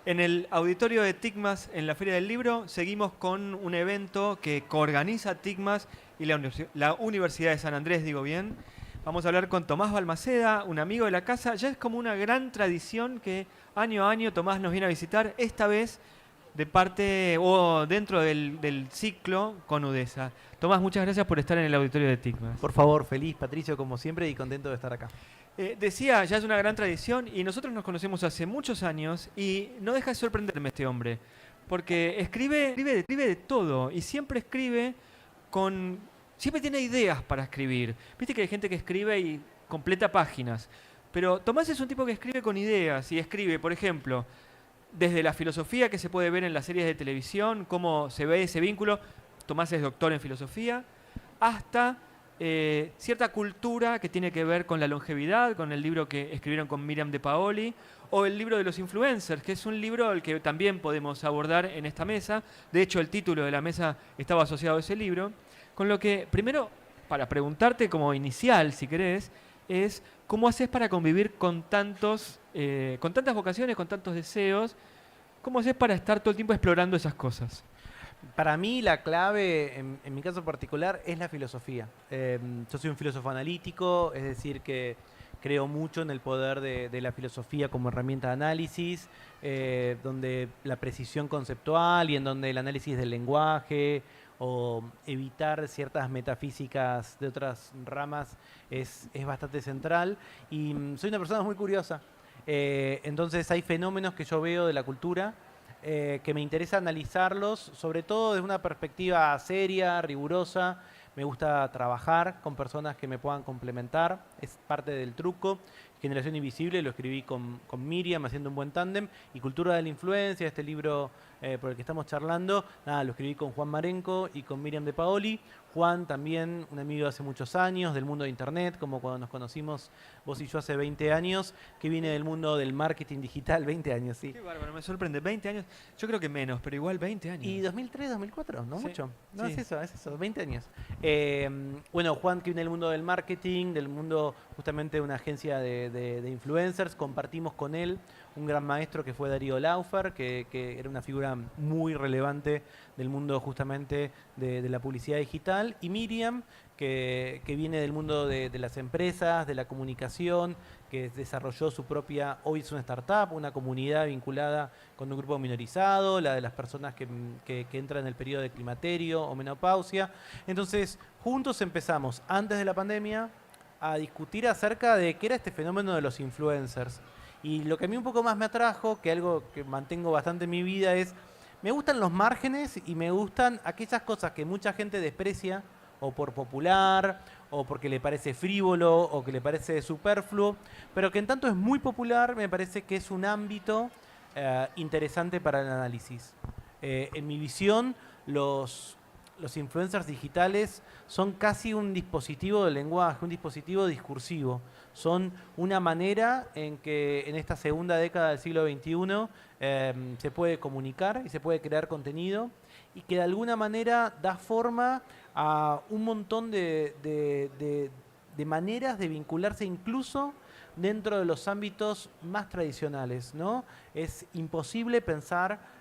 En el auditorio de TICMAS en la Feria del Libro seguimos con un evento que coorganiza TICMAS y la Universidad de San Andrés, digo bien. Vamos a hablar con Tomás Balmaceda, un amigo de la casa. Ya es como una gran tradición que año a año Tomás nos viene a visitar, esta vez de parte o dentro del ciclo con UDESA. Tomás, muchas gracias por estar en el auditorio de TICMAS. Por favor, feliz Patricio como siempre y contento de estar acá. Decía, ya es una gran tradición y nosotros nos conocemos hace muchos años y no deja de sorprenderme este hombre, porque escribe de todo y siempre escribe con... Siempre tiene ideas para escribir. Viste que hay gente que escribe y completa páginas, pero Tomás es un tipo que escribe con ideas y escribe, por ejemplo, desde la filosofía que se puede ver en las series de televisión, cómo se ve ese vínculo. Tomás es doctor en filosofía, hasta cierta cultura que tiene que ver con la longevidad, con el libro que escribieron con Miriam de Paoli, o el libro de los influencers, que es un libro al que también podemos abordar en esta mesa. De hecho, el título de la mesa estaba asociado a ese libro. Con lo que, primero, para preguntarte como inicial, si querés, es cómo haces para convivir con tantas vocaciones, con tantos deseos. ¿Cómo haces para estar todo el tiempo explorando esas cosas? Para mí la clave, en mi caso particular, es la filosofía. Yo soy un filósofo analítico, es decir, que creo mucho en el poder de la filosofía como herramienta de análisis, donde la precisión conceptual y en donde el análisis del lenguaje o evitar ciertas metafísicas de otras ramas es bastante central. Y soy una persona muy curiosa. Entonces hay fenómenos que yo veo de la cultura que me interesa analizarlos, sobre todo desde una perspectiva seria, rigurosa. Me gusta trabajar con personas que me puedan complementar, es parte del truco. Generación Invisible lo escribí con Miriam, haciendo un buen tándem. Y Cultura de la Influencia, este libro por el que estamos charlando, nada, lo escribí con Juan Marenco y con Miriam de Paoli. Juan también, un amigo de hace muchos años, del mundo de Internet, como cuando nos conocimos vos y yo hace 20 años, que viene del mundo del marketing digital, 20 años, sí. Qué bárbaro, me sorprende. 20 años, yo creo que menos, pero igual 20 Y años. 2003, 2004, no Sí, mucho. No, sí. es eso, 20 años. Bueno, Juan, que viene del mundo del marketing, del mundo justamente de una agencia de influencers, compartimos con él un gran maestro que fue Darío Laufer, que era una figura muy relevante del mundo justamente de la publicidad digital, y Miriam, que viene del mundo de las empresas, de la comunicación, que desarrolló su propia, hoy es una startup, una comunidad vinculada con un grupo minorizado, la de las personas que entran en el periodo de climaterio o menopausia. Entonces, juntos empezamos, antes de la pandemia, a discutir acerca de qué era este fenómeno de los influencers. Y lo que a mí un poco más me atrajo, que algo que mantengo bastante en mi vida, es, me gustan los márgenes y me gustan aquellas cosas que mucha gente desprecia, o por popular, o porque le parece frívolo, o que le parece superfluo, pero que en tanto es muy popular, me parece que es un ámbito interesante para el análisis. En mi visión, los influencers digitales son casi un dispositivo de lenguaje, un dispositivo discursivo. Son una manera en que en esta segunda década del siglo XXI se puede comunicar y se puede crear contenido y que de alguna manera da forma a un montón de maneras de vincularse incluso dentro de los ámbitos más tradicionales, ¿no? Es imposible pensar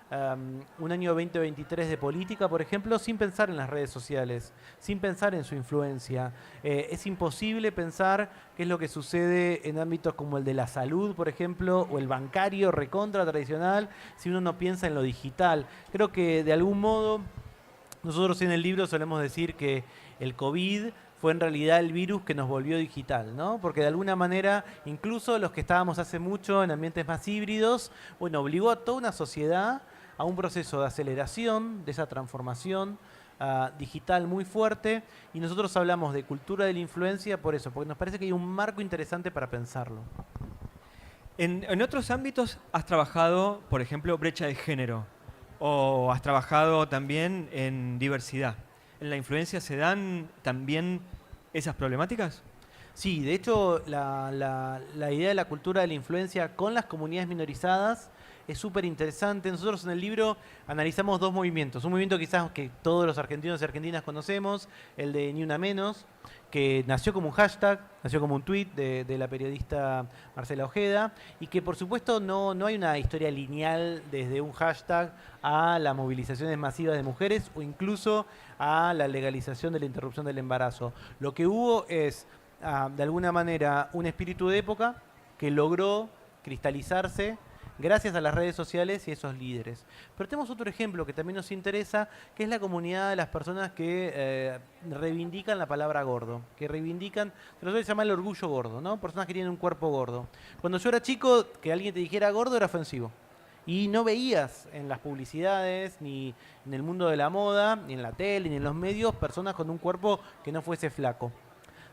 un año 2023 de política, por ejemplo, sin pensar en las redes sociales, sin pensar en su influencia. Es imposible pensar qué es lo que sucede en ámbitos como el de la salud, por ejemplo, o el bancario recontra tradicional, si uno no piensa en lo digital. Creo que de algún modo nosotros en el libro solemos decir que el COVID fue en realidad el virus que nos volvió digital, ¿no? Porque de alguna manera, incluso los que estábamos hace mucho en ambientes más híbridos, bueno, obligó a toda una sociedad a un proceso de aceleración de esa transformación digital muy fuerte, y nosotros hablamos de cultura de la influencia por eso, porque nos parece que hay un marco interesante para pensarlo. En otros ámbitos has trabajado, por ejemplo, brecha de género, o has trabajado también en diversidad. ¿En la influencia se dan también esas problemáticas? Sí, de hecho, la idea de la cultura de la influencia con las comunidades minorizadas es súper interesante. Nosotros en el libro analizamos dos movimientos. Un movimiento quizás que todos los argentinos y argentinas conocemos, el de Ni Una Menos, que nació como un hashtag, nació como un tweet de la periodista Marcela Ojeda, y que por supuesto no hay una historia lineal desde un hashtag a las movilizaciones masivas de mujeres o incluso a la legalización de la interrupción del embarazo. Lo que hubo es, de alguna manera, un espíritu de época que logró cristalizarse gracias a las redes sociales y esos líderes. Pero tenemos otro ejemplo que también nos interesa, que es la comunidad de las personas que reivindican la palabra gordo, que reivindican, se lo suele llamar el orgullo gordo, ¿no? Personas que tienen un cuerpo gordo. Cuando yo era chico, que alguien te dijera gordo era ofensivo. Y no veías en las publicidades, ni en el mundo de la moda, ni en la tele, ni en los medios, personas con un cuerpo que no fuese flaco.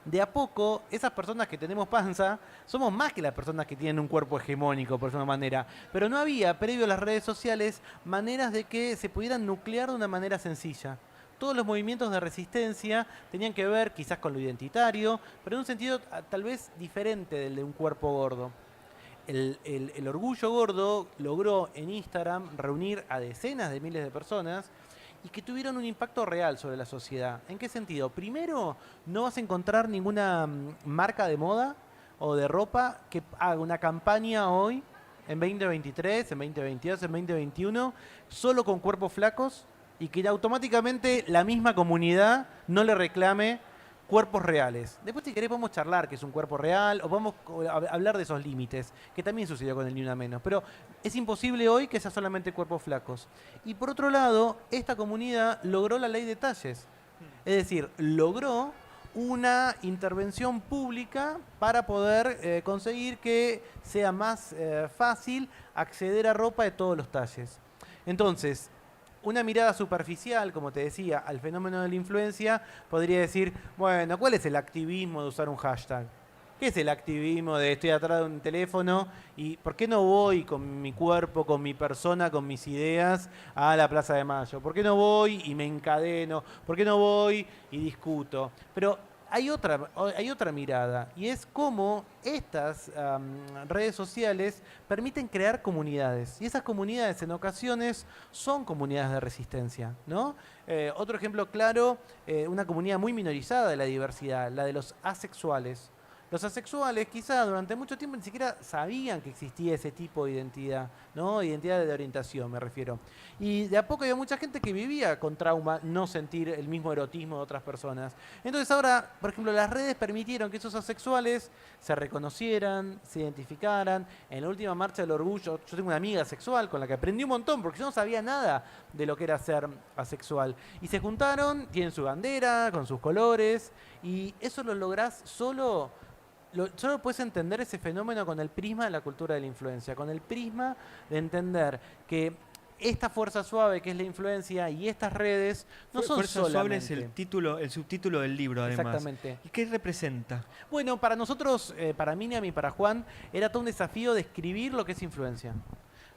De a poco, esas personas que tenemos panza, somos más que las personas que tienen un cuerpo hegemónico, por una manera. Pero no había, previo a las redes sociales, maneras de que se pudieran nuclear de una manera sencilla. Todos los movimientos de resistencia tenían que ver quizás con lo identitario, pero en un sentido tal vez diferente del de un cuerpo gordo. El orgullo gordo logró en Instagram reunir a decenas de miles de personas y que tuvieron un impacto real sobre la sociedad. ¿En qué sentido? Primero, no vas a encontrar ninguna marca de moda o de ropa que haga una campaña hoy, en 2023, en 2022, en 2021, solo con cuerpos flacos y que automáticamente la misma comunidad no le reclame cuerpos reales. Después, si querés, podemos charlar que es un cuerpo real o podemos hablar de esos límites, que también sucedió con el Ni Una Menos. Pero es imposible hoy que sea solamente cuerpos flacos. Y por otro lado, esta comunidad logró la ley de talles. Es decir, logró una intervención pública para poder conseguir que sea más fácil acceder a ropa de todos los talles. Entonces, una mirada superficial, como te decía, al fenómeno de la influencia, podría decir, bueno, ¿cuál es el activismo de usar un hashtag? ¿Qué es el activismo de estoy atrás de un teléfono y por qué no voy con mi cuerpo, con mi persona, con mis ideas a la Plaza de Mayo? ¿Por qué no voy y me encadeno? ¿Por qué no voy y discuto? Pero hay otra mirada y es cómo estas redes sociales permiten crear comunidades y esas comunidades en ocasiones son comunidades de resistencia, ¿no? Otro ejemplo claro, una comunidad muy minorizada de la diversidad, la de los asexuales. Los asexuales quizás durante mucho tiempo ni siquiera sabían que existía ese tipo de identidad, ¿no? Identidad de orientación, me refiero. Y de a poco había mucha gente que vivía con trauma no sentir el mismo erotismo de otras personas. Entonces ahora, por ejemplo, las redes permitieron que esos asexuales se reconocieran, se identificaran. En la última marcha del orgullo, yo tengo una amiga asexual con la que aprendí un montón porque yo no sabía nada de lo que era ser asexual. Y se juntaron, tienen su bandera, con sus colores, y eso lo lográs solo puedes entender ese fenómeno con el prisma de la cultura de la influencia, con el prisma de entender que esta fuerza suave que es la influencia y estas redes no son Fuerza solamente... Suave es el subtítulo del libro, además. Exactamente. ¿Y qué representa? Bueno, para nosotros, para Miriam y para Juan, era todo un desafío describir lo que es influencia.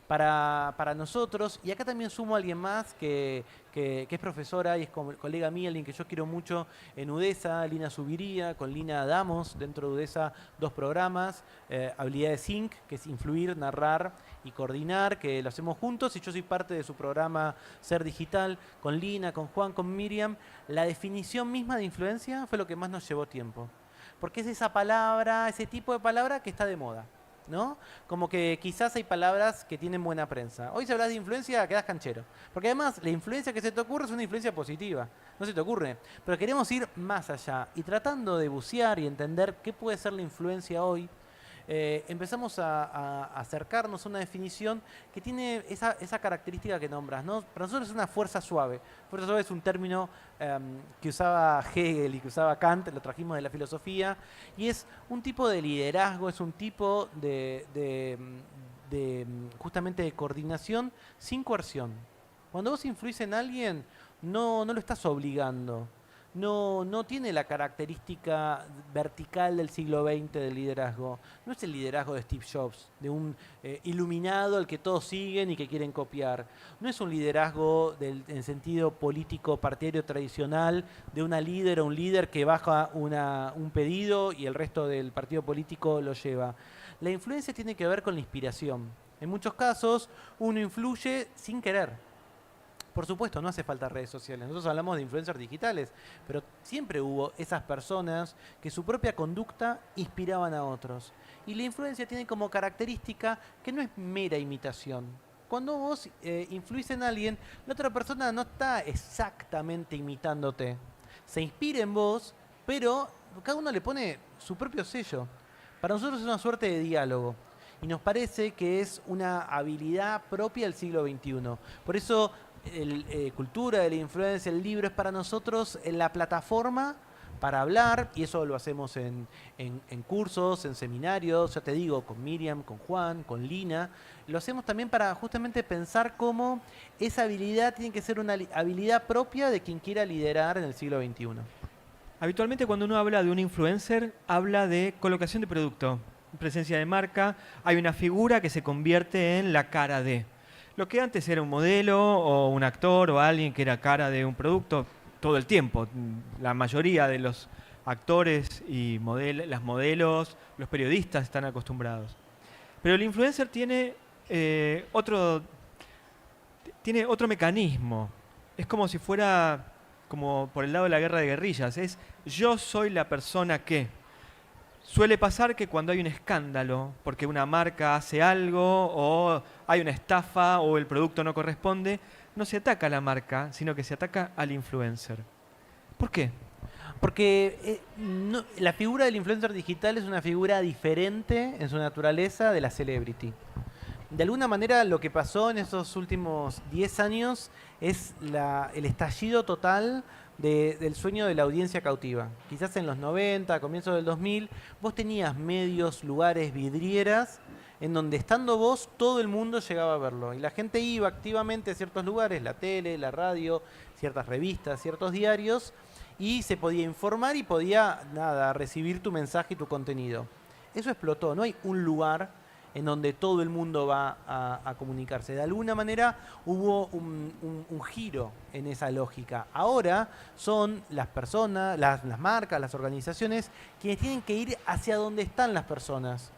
Para nosotros, y acá también sumo a alguien más que es profesora y es colega mía, alguien que yo quiero mucho en UDESA, Lina Subiría, con Lina damos dentro de UDESA 2 programas, Habilidades Sync, que es influir, narrar y coordinar, que lo hacemos juntos, y yo soy parte de su programa Ser Digital, con Lina, con Juan, con Miriam. La definición misma de influencia fue lo que más nos llevó tiempo, porque es esa palabra, ese tipo de palabra que está de moda, ¿no? Como que quizás hay palabras que tienen buena prensa. Hoy si hablas de influencia quedás canchero. Porque además la influencia que se te ocurre es una influencia positiva. No se te ocurre. Pero queremos ir más allá. Y tratando de bucear y entender qué puede ser la influencia hoy, empezamos a acercarnos a una definición que tiene esa característica que nombras, ¿no? Para nosotros es una fuerza suave. Fuerza suave es un término que usaba Hegel y que usaba Kant, lo trajimos de la filosofía, y es un tipo de liderazgo, es un tipo justamente de coordinación sin coerción. Cuando vos influís en alguien, no lo estás obligando. No tiene la característica vertical del siglo XX del liderazgo. No es el liderazgo de Steve Jobs, de un iluminado al que todos siguen y que quieren copiar. No es un liderazgo en sentido político partidario tradicional de una líder o un líder que baja un pedido y el resto del partido político lo lleva. La influencia tiene que ver con la inspiración. En muchos casos uno influye sin querer. Por supuesto, no hace falta redes sociales. Nosotros hablamos de influencers digitales, pero siempre hubo esas personas que su propia conducta inspiraban a otros. Y la influencia tiene como característica que no es mera imitación. Cuando vos influís en alguien, la otra persona no está exactamente imitándote. Se inspira en vos, pero cada uno le pone su propio sello. Para nosotros es una suerte de diálogo. Y nos parece que es una habilidad propia del siglo XXI. Por eso cultura de la influencia, el libro es para nosotros la plataforma para hablar, y eso lo hacemos en cursos, en seminarios, ya te digo, con Miriam, con Juan, con Lina. Lo hacemos también para justamente pensar cómo esa habilidad tiene que ser una habilidad propia de quien quiera liderar en el siglo XXI. Habitualmente cuando uno habla de un influencer, habla de colocación de producto, presencia de marca, hay una figura que se convierte en la cara de. Lo que antes era un modelo o un actor o alguien que era cara de un producto todo el tiempo. La mayoría de los actores y las modelos, los periodistas están acostumbrados. Pero el influencer tiene otro mecanismo. Es como si fuera como por el lado de la guerra de guerrillas. Es yo soy la persona que. Suele pasar que cuando hay un escándalo, porque una marca hace algo, o hay una estafa, o el producto no corresponde, no se ataca a la marca, sino que se ataca al influencer. ¿Por qué? Porque la figura del influencer digital es una figura diferente en su naturaleza de la celebrity. De alguna manera lo que pasó en esos últimos 10 años es el estallido total del sueño de la audiencia cautiva. Quizás en los 90, comienzos del 2000, vos tenías medios, lugares, vidrieras, en donde estando vos todo el mundo llegaba a verlo. Y la gente iba activamente a ciertos lugares, la tele, la radio, ciertas revistas, ciertos diarios, y se podía informar y podía, recibir tu mensaje y tu contenido. Eso explotó, no hay un lugar en donde todo el mundo va a comunicarse. De alguna manera hubo un giro en esa lógica. Ahora son las personas, las marcas, las organizaciones, quienes tienen que ir hacia donde están las personas.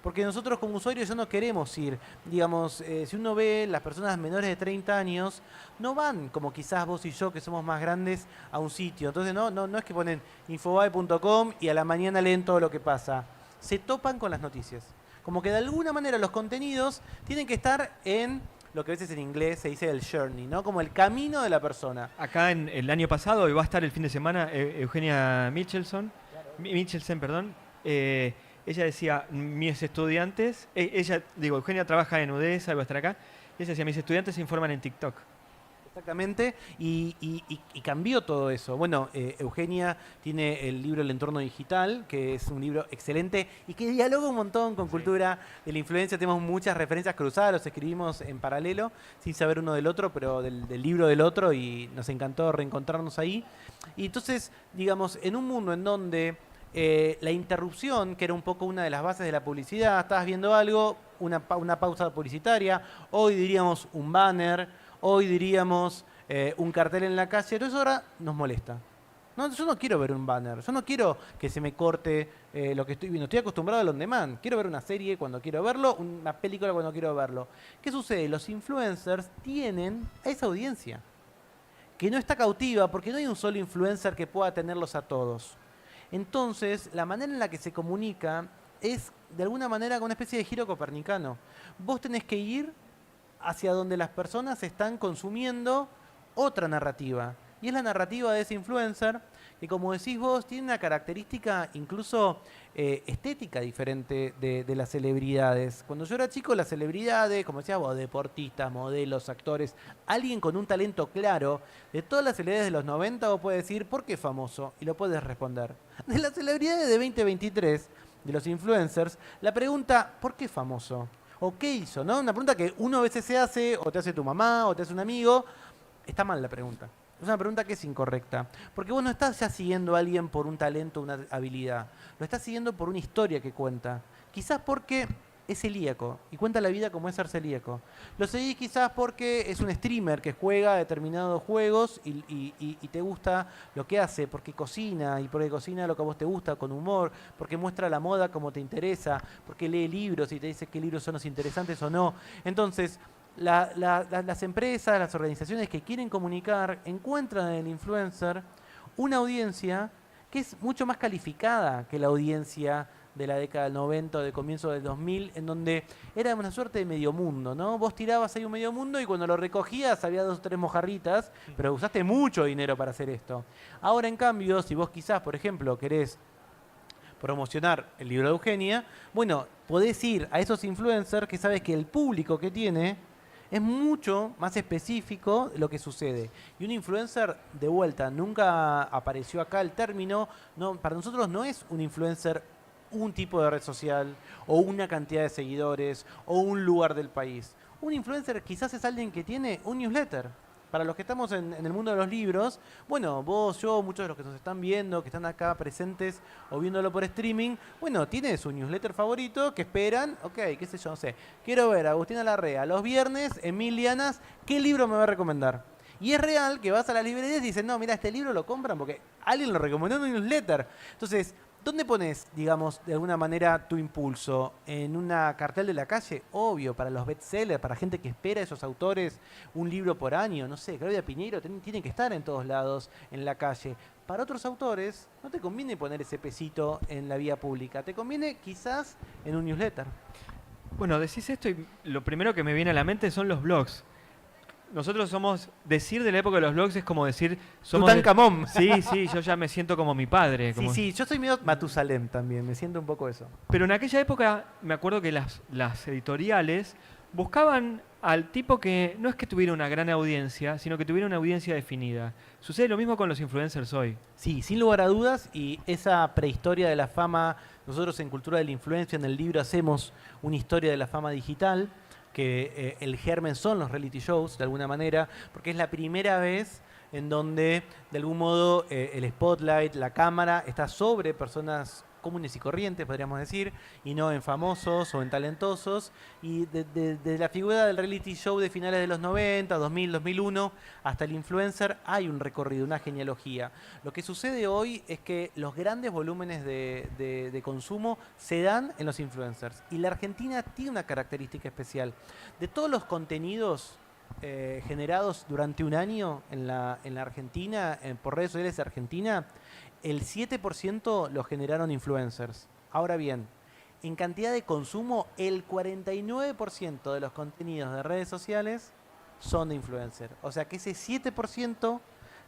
Porque nosotros como usuarios ya no queremos ir. Digamos, si uno ve las personas menores de 30 años, no van como quizás vos y yo, que somos más grandes, a un sitio. Entonces no es que ponen infobae.com y a la mañana leen todo lo que pasa. Se topan con las noticias. Como que de alguna manera los contenidos tienen que estar en lo que a veces en inglés se dice el journey, ¿no? Como el camino de la persona. Acá en el año pasado, y va a estar el fin de semana, Eugenia Michelson, perdón, ella decía, mis estudiantes, Eugenia trabaja en UDESA, va a estar acá, y ella decía, mis estudiantes se informan en TikTok. Exactamente, y cambió todo eso. Bueno, Eugenia tiene el libro El entorno digital, que es un libro excelente y que dialoga un montón con cultura de la influencia. Tenemos muchas referencias cruzadas, los escribimos en paralelo, sin saber uno del otro, pero del libro del otro, y nos encantó reencontrarnos ahí. Y entonces, digamos, en un mundo en donde la interrupción, que era un poco una de las bases de la publicidad, estabas viendo algo, una pausa publicitaria, hoy diríamos un banner, hoy diríamos un cartel en la calle, todo eso ahora nos molesta. No, yo no quiero ver un banner, yo no quiero que se me corte lo que estoy viendo. Estoy acostumbrado al on demand. Quiero ver una serie cuando quiero verlo, una película cuando quiero verlo. ¿Qué sucede? Los influencers tienen a esa audiencia que no está cautiva porque no hay un solo influencer que pueda tenerlos a todos. Entonces, la manera en la que se comunica es de alguna manera con una especie de giro copernicano. Vos tenés que ir hacia donde las personas están consumiendo otra narrativa. Y es la narrativa de ese influencer que, como decís vos, tiene una característica incluso estética diferente de las celebridades. Cuando yo era chico, las celebridades, como decías vos, deportistas, modelos, actores, alguien con un talento claro, de todas las celebridades de los 90, vos puedes decir, ¿por qué famoso? Y lo puedes responder. De las celebridades de 2023, de los influencers, la pregunta, ¿por qué famoso? ¿O qué hizo? ¿No? Una pregunta que uno a veces se hace, o te hace tu mamá, o te hace un amigo. Está mal la pregunta. Es una pregunta que es incorrecta. Porque vos no estás ya siguiendo a alguien por un talento, una habilidad. Lo estás siguiendo por una historia que cuenta. Quizás porque es celíaco y cuenta la vida como es ser celíaco. Lo seguís quizás porque es un streamer que juega determinados juegos y te gusta lo que hace, porque cocina y porque cocina lo que a vos te gusta con humor, porque muestra la moda como te interesa, porque lee libros y te dice qué libros son los interesantes o no. Entonces, las empresas, las organizaciones que quieren comunicar, encuentran en el influencer una audiencia que es mucho más calificada que la audiencia de la década del 90 o de comienzo del 2000, en donde era una suerte de medio mundo, ¿no? Vos tirabas ahí un medio mundo y cuando lo recogías había 2 o 3 mojarritas, pero usaste mucho dinero para hacer esto. Ahora, en cambio, si vos quizás, por ejemplo, querés promocionar el libro de Eugenia, bueno, podés ir a esos influencers que sabes que el público que tiene es mucho más específico de lo que sucede. Y un influencer, de vuelta, nunca apareció acá el término, no, para nosotros no es un influencer un tipo de red social, o una cantidad de seguidores, o un lugar del país. Un influencer quizás es alguien que tiene un newsletter. Para los que estamos en el mundo de los libros, bueno, vos, yo, muchos de los que nos están viendo, que están acá presentes o viéndolo por streaming, bueno, tiene su newsletter favorito que esperan, ok, qué sé yo, no sé, quiero ver a Agustina Larrea los viernes en Mil Lianas, ¿qué libro me va a recomendar? Y es real que vas a las librerías y dicen, no, mira, este libro lo compran porque alguien lo recomendó en un newsletter. Entonces, ¿dónde pones, digamos, de alguna manera tu impulso? ¿En una cartel de la calle? Obvio, para los bestsellers, para gente que espera a esos autores un libro por año. No sé, Claudia Piñeiro tiene que estar en todos lados, en la calle. Para otros autores, no te conviene poner ese pesito en la vía pública. Te conviene quizás en un newsletter. Bueno, decís esto y lo primero que me viene a la mente son los blogs. Nosotros somos, decir de la época de los blogs es como decir, somos Tutankamón. Sí, sí, yo ya me siento como mi padre. Sí, sí, yo soy medio Matusalem también, me siento un poco eso. Pero en aquella época me acuerdo que las editoriales buscaban al tipo que no es que tuviera una gran audiencia, sino que tuviera una audiencia definida. Sucede lo mismo con los influencers hoy. Sí, sin lugar a dudas, y esa prehistoria de la fama, nosotros en Cultura de la Influencia, en el libro hacemos una historia de la fama digital, que el germen son los reality shows, de alguna manera, porque es la primera vez en donde, de algún modo, el spotlight, la cámara, está sobre personas comunes y corrientes, podríamos decir, y no en famosos o en talentosos. Y desde la figura del reality show de finales de los 90, 2000, 2001, hasta el influencer, hay un recorrido, una genealogía. Lo que sucede hoy es que los grandes volúmenes de consumo se dan en los influencers. Y la Argentina tiene una característica especial. De todos los contenidos generados durante un año en la Argentina, por redes sociales de Argentina, el 7% lo generaron influencers. Ahora bien, en cantidad de consumo, el 49% de los contenidos de redes sociales son de influencer. O sea que ese 7%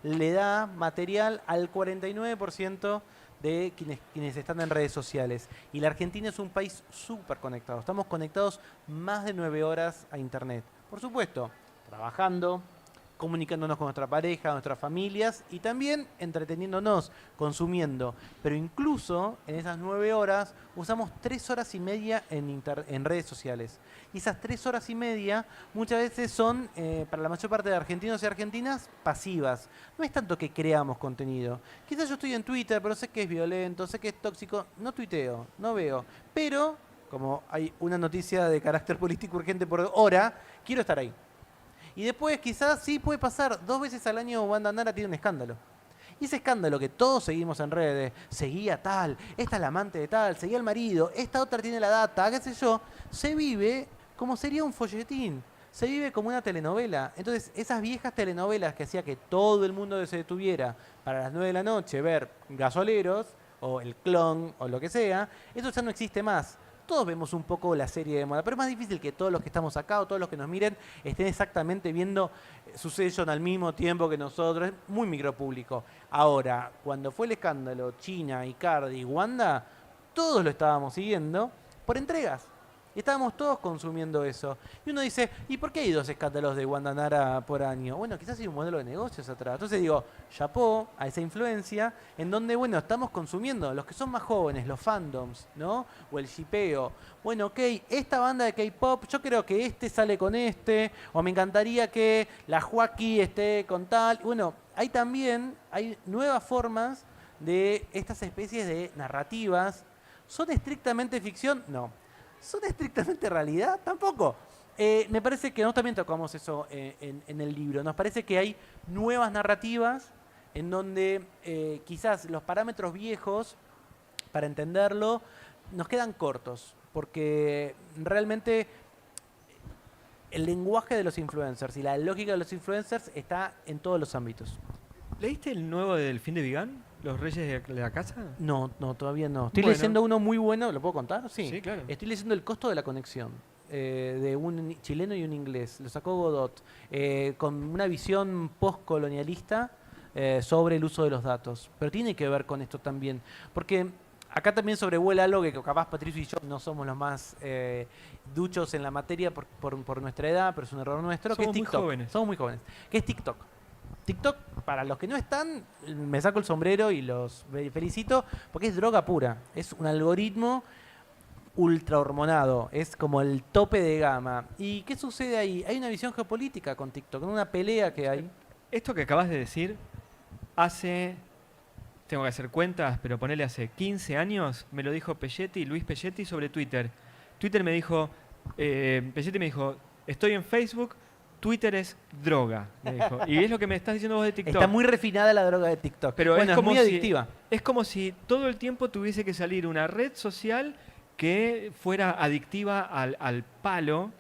le da material al 49% de quienes están en redes sociales. Y la Argentina es un país súper conectado. Estamos conectados más de 9 horas a Internet. Por supuesto, trabajando, comunicándonos con nuestra pareja, nuestras familias y también entreteniéndonos, consumiendo. Pero incluso en esas 9 horas usamos 3 horas y media en redes sociales. Y esas 3 horas y media muchas veces son, para la mayor parte de argentinos y argentinas, pasivas. No es tanto que creamos contenido. Quizás yo estoy en Twitter, pero sé que es violento, sé que es tóxico. No tuiteo, no veo. Pero, como hay una noticia de carácter político urgente por hora, quiero estar ahí. Y después quizás sí puede pasar, 2 veces al año Wanda Nara tiene un escándalo. Y ese escándalo que todos seguimos en redes, seguía tal, esta es la amante de tal, seguía el marido, esta otra tiene la data, qué sé yo, se vive como sería un folletín, se vive como una telenovela. Entonces esas viejas telenovelas que hacía que todo el mundo se detuviera para las 9 de la noche ver Gasoleros, o El Clon, o lo que sea, eso ya no existe más. Todos vemos un poco la serie de moda, pero es más difícil que todos los que estamos acá o todos los que nos miren estén exactamente viendo Succession al mismo tiempo que nosotros. Es muy micropúblico. Ahora, cuando fue el escándalo China, Icardi y Wanda, todos lo estábamos siguiendo por entregas. Y estábamos todos consumiendo eso. Y uno dice, ¿y por qué hay 2 escándalos de Wanda Nara por año? Bueno, quizás hay un modelo de negocios atrás. Entonces digo, chapó a esa influencia en donde, bueno, estamos consumiendo. Los que son más jóvenes, los fandoms, ¿no? O el shipeo. Bueno, ok, esta banda de K-pop, yo creo que este sale con este. O me encantaría que la Joaquí esté con tal. Bueno, hay nuevas formas de estas especies de narrativas. ¿Son estrictamente ficción? No. ¿Son estrictamente realidad? Tampoco. Me parece que nosotros también tocamos eso en el libro. Nos parece que hay nuevas narrativas en donde quizás los parámetros viejos, para entenderlo, nos quedan cortos. Porque realmente el lenguaje de los influencers y la lógica de los influencers está en todos los ámbitos. ¿Leíste el nuevo del fin de Vigán? ¿Los Reyes de la Casa? No, todavía no. Estoy Bueno. leyendo uno muy bueno, ¿lo puedo contar? Sí, claro. Estoy leyendo El costo de la conexión, de un chileno y un inglés. Lo sacó Godot, con una visión postcolonialista sobre el uso de los datos. Pero tiene que ver con esto también, porque acá también sobrevuela algo que capaz Patricio y yo no somos los más duchos en la materia por nuestra edad, pero es un error nuestro, Somos que es muy TikTok. jóvenes. Somos muy jóvenes. ¿Qué es TikTok? TikTok, para los que no están, me saco el sombrero y los felicito, porque es droga pura. Es un algoritmo ultra hormonado, es como el tope de gama. ¿Y qué sucede ahí? Hay una visión geopolítica con TikTok, una pelea que hay. Esto que acabas de decir, tengo que hacer cuentas, pero ponele hace 15 años, me lo dijo Luis Pelletti sobre Twitter. Twitter me dijo, Pelletti me dijo, estoy en Facebook, Twitter es droga, me dijo. Y es lo que me estás diciendo vos de TikTok. Está muy refinada la droga de TikTok. Pero bueno, es como muy si, adictiva. Es como si todo el tiempo tuviese que salir una red social que fuera adictiva al palo.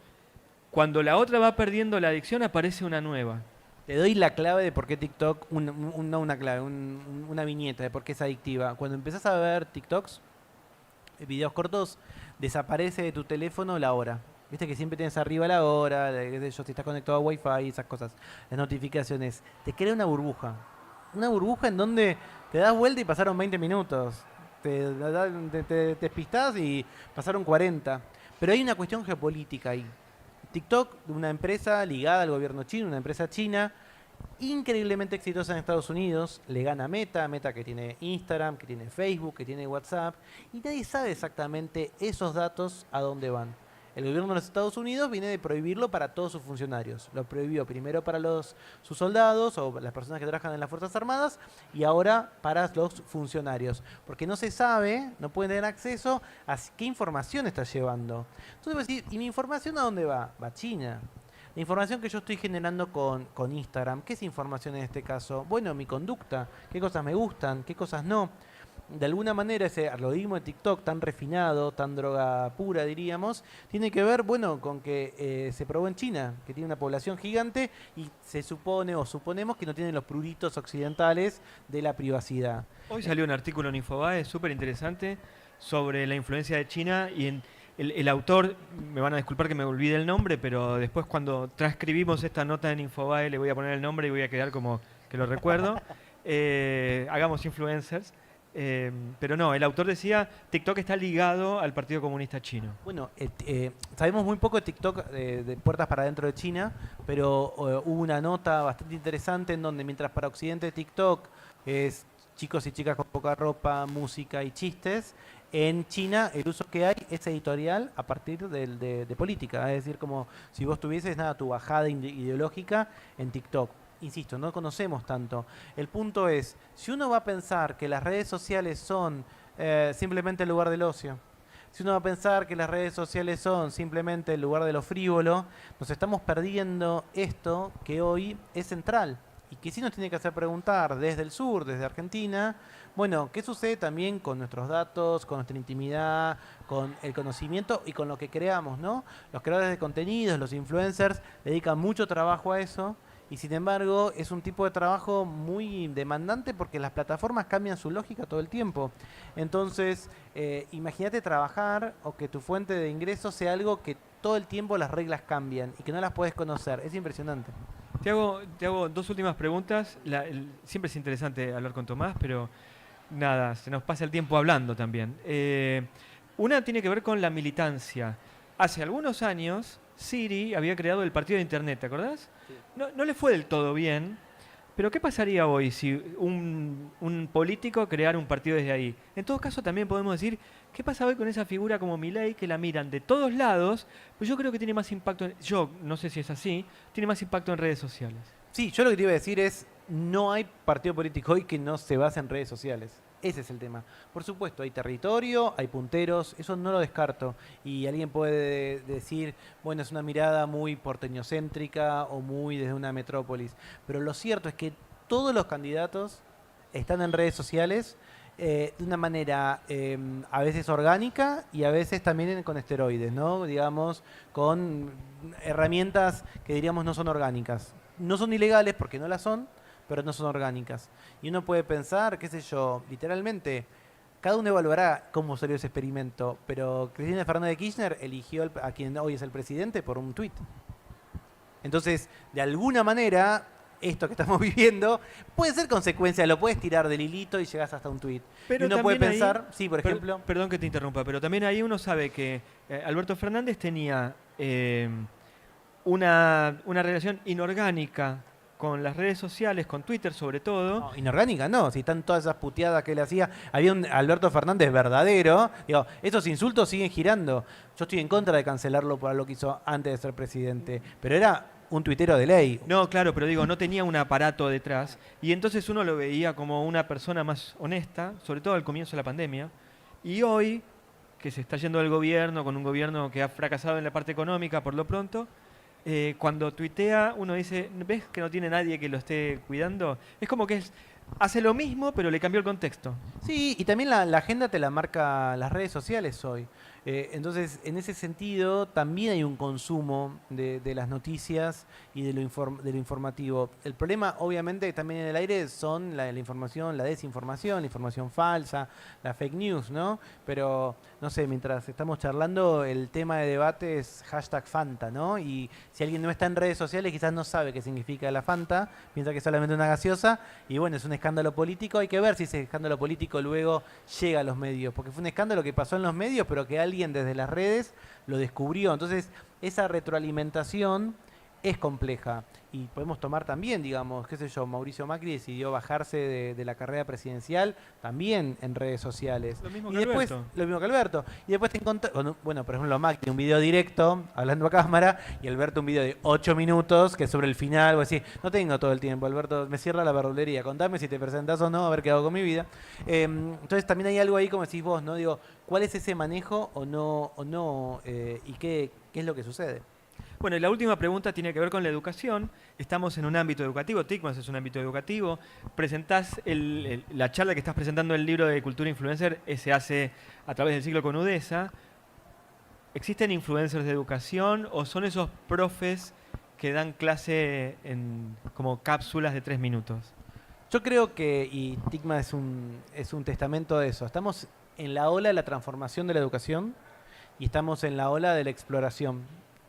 Cuando la otra va perdiendo la adicción, aparece una nueva. Te doy la clave de por qué TikTok, no una clave, una viñeta de por qué es adictiva. Cuando empezás a ver TikToks, videos cortos, desaparece de tu teléfono la hora. Viste que siempre tienes arriba la hora, si estás conectado a Wi-Fi, esas cosas, las notificaciones. Te crea una burbuja. Una burbuja en donde te das vuelta y pasaron 20 minutos. Te despistás y pasaron 40. Pero hay una cuestión geopolítica ahí. TikTok, una empresa ligada al gobierno chino, una empresa china, increíblemente exitosa en Estados Unidos, le gana a Meta que tiene Instagram, que tiene Facebook, que tiene WhatsApp, y nadie sabe exactamente esos datos a dónde van. El gobierno de los Estados Unidos viene de prohibirlo para todos sus funcionarios. Lo prohibió primero para sus soldados o las personas que trabajan en las Fuerzas Armadas y ahora para los funcionarios. Porque no se sabe, no pueden tener acceso a qué información está llevando. Entonces voy a decir, ¿y mi información a dónde va? Va a China. La información que yo estoy generando con Instagram, ¿qué es información en este caso? Bueno, mi conducta, qué cosas me gustan, qué cosas no. De alguna manera ese algoritmo de TikTok tan refinado, tan droga pura diríamos, tiene que ver, bueno, con que se probó en China, que tiene una población gigante y se supone o suponemos que no tienen los pruritos occidentales de la privacidad. Hoy salió un artículo en Infobae súper interesante sobre la influencia de China y el autor, me van a disculpar que me olvide el nombre, pero después cuando transcribimos esta nota en Infobae le voy a poner el nombre y voy a quedar como que lo recuerdo. Hagamos influencers. Pero no, el autor decía TikTok está ligado al Partido Comunista Chino. Bueno, sabemos muy poco de TikTok de puertas para adentro de China, pero hubo una nota bastante interesante en donde mientras para Occidente TikTok es chicos y chicas con poca ropa, música y chistes, en China el uso que hay es editorial a partir de política, es decir, como si vos tuvieses tu bajada ideológica en TikTok. Insisto, no conocemos tanto. El punto es, si uno va a pensar que las redes sociales son simplemente el lugar del ocio, si uno va a pensar que las redes sociales son simplemente el lugar de lo frívolo, nos estamos perdiendo esto que hoy es central y que sí nos tiene que hacer preguntar desde el sur, desde Argentina, bueno, ¿qué sucede también con nuestros datos, con nuestra intimidad, con el conocimiento y con lo que creamos, ¿no? Los creadores de contenidos, los influencers, dedican mucho trabajo a eso. Y sin embargo, es un tipo de trabajo muy demandante porque las plataformas cambian su lógica todo el tiempo. Entonces, imagínate trabajar o que tu fuente de ingresos sea algo que todo el tiempo las reglas cambian y que no las puedes conocer. Es impresionante. Te hago dos últimas preguntas. Siempre es interesante hablar con Tomás, pero nada, se nos pasa el tiempo hablando también. Una tiene que ver con la militancia. Hace algunos años, Siri había creado el partido de Internet, ¿te acordás? Sí. No le fue del todo bien, pero ¿qué pasaría hoy si un político creara un partido desde ahí? En todo caso, también podemos decir, ¿qué pasa hoy con esa figura como Milei que la miran de todos lados? Pues yo creo que tiene más impacto, yo no sé si es así, tiene más impacto en redes sociales. Sí, yo lo que te iba a decir es, no hay partido político hoy que no se base en redes sociales. Ese es el tema. Por supuesto, hay territorio, hay punteros, eso no lo descarto. Y alguien puede decir, bueno, es una mirada muy porteñocéntrica o muy desde una metrópolis. Pero lo cierto es que todos los candidatos están en redes sociales de una manera a veces orgánica y a veces también con esteroides, ¿no? Digamos, con herramientas que diríamos no son orgánicas. No son ilegales porque no las son, pero no son orgánicas. Y uno puede pensar, qué sé yo, literalmente, cada uno evaluará cómo salió ese experimento, pero Cristina Fernández de Kirchner eligió a quien hoy es el presidente por un tuit. Entonces, de alguna manera, esto que estamos viviendo puede ser consecuencia, lo puedes tirar del hilito y llegas hasta un tuit. Y uno puede pensar, sí, por ejemplo... Perdón que te interrumpa, pero también ahí uno sabe que Alberto Fernández tenía una relación inorgánica con las redes sociales, con Twitter sobre todo. No, inorgánica no, si están todas esas puteadas que él hacía. Había un Alberto Fernández verdadero. Digo, esos insultos siguen girando. Yo estoy en contra de cancelarlo por lo que hizo antes de ser presidente. Pero era un tuitero de ley. No, claro, pero digo, no tenía un aparato detrás. Y entonces uno lo veía como una persona más honesta, sobre todo al comienzo de la pandemia. Y hoy, que se está yendo del gobierno, con un gobierno que ha fracasado en la parte económica por lo pronto, cuando tuitea uno dice, ¿ves que no tiene nadie que lo esté cuidando? Es como que hace lo mismo, pero le cambió el contexto. Sí, y también la agenda te la marca las redes sociales hoy. Entonces, en ese sentido, también hay un consumo de las noticias y de lo informativo. El problema, obviamente, también en el aire son la información, la desinformación, la información falsa, la fake news, ¿no? Pero, no sé, mientras estamos charlando, el tema de debate es #Fanta, ¿no? Y si alguien no está en redes sociales, quizás no sabe qué significa la Fanta, piensa que es solamente una gaseosa, y bueno, es un escándalo político. Hay que ver si ese escándalo político luego llega a los medios, porque fue un escándalo que pasó en los medios, pero que alguien desde las redes lo descubrió. Entonces, esa retroalimentación es compleja. Y podemos tomar también, digamos, qué sé yo, Mauricio Macri decidió bajarse de la carrera presidencial también en redes sociales. Lo mismo Y que después, Alberto. lo mismo que Alberto. Y después te encontrás, bueno, por ejemplo, Macri, un video directo, hablando a cámara, y Alberto un video de 8 minutos, que es sobre el final, o así, no tengo todo el tiempo, Alberto, me cierra la verdulería, contame si te presentás o no, a ver qué hago con mi vida. Entonces también hay algo ahí, como decís vos, ¿no? Digo, ¿cuál es ese manejo o no, y qué es lo que sucede? Bueno, y la última pregunta tiene que ver con la educación. Estamos en un ámbito educativo, TICMAS es un ámbito educativo. Presentás la charla que estás presentando en el libro de Cultura Influencer, se hace a través del ciclo con UDESA. ¿Existen influencers de educación o son esos profes que dan clase como cápsulas de 3 minutos? Yo creo que, y TICMA es un testamento de eso, estamos en la ola de la transformación de la educación y estamos en la ola de la exploración.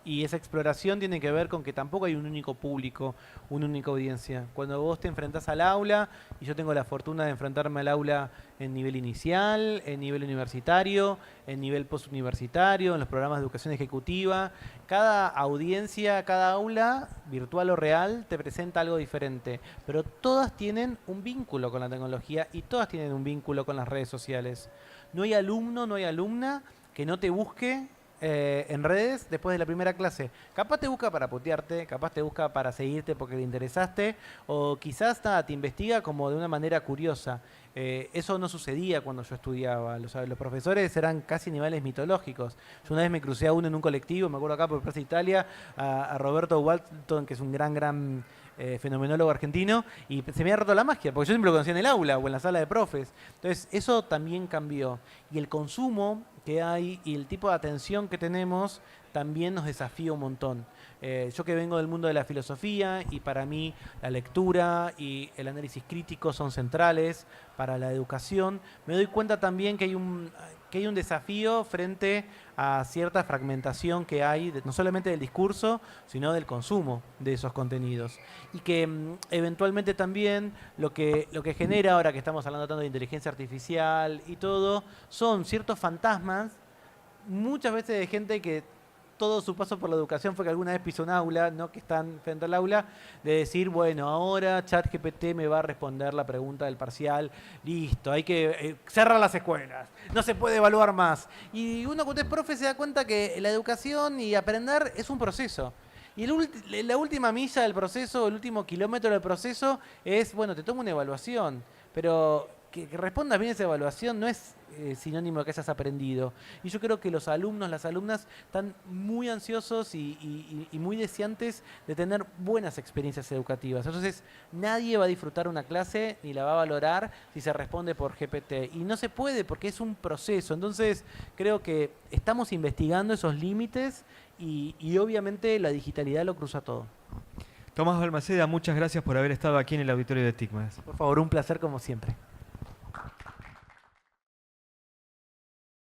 Y esa exploración tiene que ver con que tampoco hay un único público, una única audiencia. Cuando vos te enfrentás al aula, y yo tengo la fortuna de enfrentarme al aula en nivel inicial, en nivel universitario, en nivel postuniversitario, en los programas de educación ejecutiva, cada audiencia, cada aula, virtual o real, te presenta algo diferente. Pero todas tienen un vínculo con la tecnología y todas tienen un vínculo con las redes sociales. No hay alumno, no hay alumna que no te busque en redes después de la primera clase. Capaz te busca para putearte, capaz te busca para seguirte porque le interesaste, o quizás te investiga como de una manera curiosa. Eso no sucedía cuando yo estudiaba. Los profesores eran casi niveles mitológicos. Yo una vez me crucé a uno en un colectivo, me acuerdo acá por Plaza Italia, a Roberto Walton, que es un gran fenomenólogo argentino, y se me había roto la magia, porque yo siempre lo conocía en el aula o en la sala de profes. Entonces, eso también cambió. Y el consumo que hay y el tipo de atención que tenemos también nos desafía un montón. Yo que vengo del mundo de la filosofía, y para mí la lectura y el análisis crítico son centrales para la educación, me doy cuenta también que hay un desafío frente a cierta fragmentación que hay, no solamente del discurso, sino del consumo de esos contenidos. Y que eventualmente también lo que genera, ahora que estamos hablando tanto de inteligencia artificial y todo, son ciertos fantasmas, muchas veces de gente que todo su paso por la educación fue que alguna vez pisó un aula, ¿no? Que están frente al aula, de decir, bueno, ahora ChatGPT me va a responder la pregunta del parcial, listo, hay que cerrar las escuelas, no se puede evaluar más. Y uno cuando es profe se da cuenta que la educación y aprender es un proceso. Y la última milla del proceso, el último kilómetro del proceso es, bueno, te tomo una evaluación, pero que respondas bien a esa evaluación no es sinónimo de que hayas aprendido. Y yo creo que los alumnos, las alumnas están muy ansiosos y muy deseantes de tener buenas experiencias educativas. Entonces, nadie va a disfrutar una clase ni la va a valorar si se responde por GPT. Y no se puede porque es un proceso. Entonces, creo que estamos investigando esos límites y obviamente la digitalidad lo cruza todo. Tomás Balmaceda, muchas gracias por haber estado aquí en el auditorio de TICMAS. Por favor, un placer como siempre.